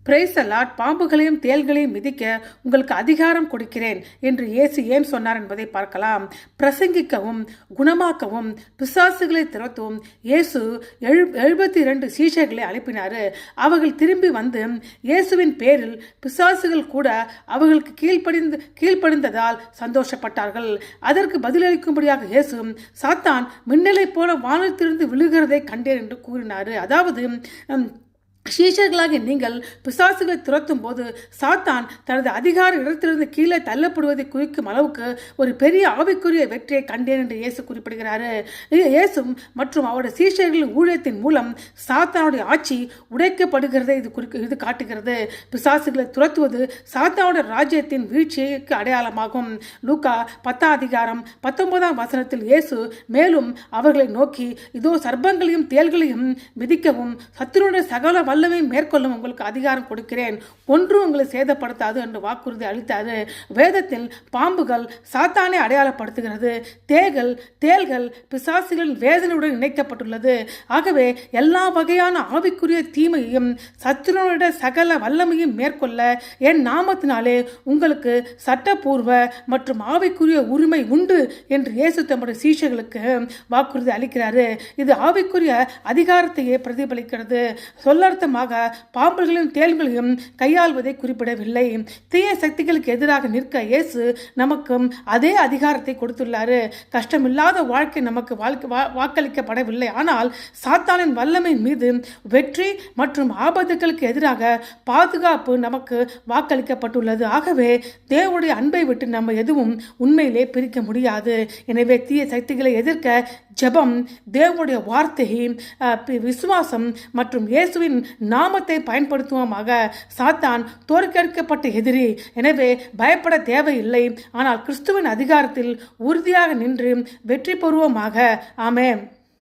Praise the Lord. பாம்புகளையும் தேள்களையும் மிதிக்க உங்களுக்கு அதிகாரம் கொடுக்கிறேன் என்று இயேசு ஏன் சொன்னார் என்பதை பார்க்கலாம். பிரசங்கிக்கவும் குணமாக்கவும் பிசாசுகளை திரட்டவும் இயேசு 72 சீஷர்களை அனுப்பினார். அவர்கள் திரும்பி வந்து இயேசுவின் பேரில் பிசாசுகள் கூட அவர்களுக்கு கீழ்ப்படிந்ததால் சந்தோஷப்பட்டார்கள். அதற்கு பதிலளிக்கும்படியாக இயேசு, சாத்தான் மின்னலை போல வானத்திலிருந்து விழுகிறதை கண்டேன் என்று கூறினார். அதாவது சீஷர்களாக நீங்கள் பிசாசுகளை துரத்தும் போது சாத்தான் தனது அதிகார இடத்திலிருந்து கீழே தள்ளப்படுவதை குறிக்கும் அளவுக்கு ஒரு பெரிய ஆவிக்குரிய வெற்றியை கண்டேன் என்று இயேசு குறிப்பிடுகிறார். இயேசு மற்றும் அவருடைய சீஷர்களின் ஊழியத்தின் மூலம் சாத்தானுடைய ஆட்சி உடைக்கப்படுகிறதை இது காட்டுகிறது. பிசாசுகளை துரத்துவது சாத்தானுடைய ராஜ்யத்தின் வீழ்ச்சிக்கு அடையாளமாகும். லூக்கா 10:19 இயேசு மேலும் அவர்களை நோக்கி, இதோ சர்ப்பங்களையும் தேள்களையும் மிதிக்கவும் சத்துருடைய சகல வல்லமை மேற்கொள்ளும் உங்களுக்கு அதிகாரம் கொடுக்கிறேன், ஒன்று உங்களை சேதப்படுத்தாது என்று வாக்குறுதி அளித்தார். வேதத்தில் பாம்புகள் சாத்தானை அடையாளப்படுத்துகிறது. தேள்கள் பிசாசுகளின் வேதனையுடன் இணைக்கப்பட்டுள்ளது. ஆகவே எல்லா வகையான ஆவிக்குரிய தீமையையும் சத்துருடைய சகல வல்லமையும் மேற்கொள்ள என் நாமத்தினாலே உங்களுக்கு சட்டப்பூர்வ மற்றும் ஆவிக்குரிய உரிமை உண்டு என்று இயேசு தம்முடைய சீஷர்களுக்கு வாக்குறுதி அளிக்கிறார். இது ஆவிக்குரிய அதிகாரத்தையே பிரதிபலிக்கிறது. சொல்லர்த்தமாக பாம்புகளையும் தேள்களையும் கையாள்வதை குறிப்பிடவில்லை. தீய சக்திகளுக்கு எதிராக நிற்க இயேசு நமக்கு அதே அதிகாரத்தை கொடுத்துள்ளார். கஷ்டமில்லாத வாழ்க்கை நமக்கு வாக்களிக்கப்படவில்லை. ஆனால் சாத்தானின் வல்லமை மீது வெற்றி மற்றும் ஆபத்துகளுக்கு எதிராக பாதுகாப்பு நமக்கு வாக்களிக்கப்பட்டுள்ளது. ஆகவே தேவனுடைய அன்பை விட்டு நம்ம எதுவும் உண்மையிலே பிரிக்க முடியாது. எனவே தீய சக்திகளை எதிர்க்க ஜெபம், தேவனுடைய வார்த்தை, விசுவாசம் மற்றும் இயேசுவின் நாமத்தை பயன்படுத்துவோமாக. சாத்தான் தோற்கடிக்கப்பட்ட எதிரி. எனவே பயப்பட தேவையில்லை. ஆனால் கிறிஸ்துவின் அதிகாரத்தில் உறுதியாக நின்று வெற்றி பெறுவோமாக. ஆமென்.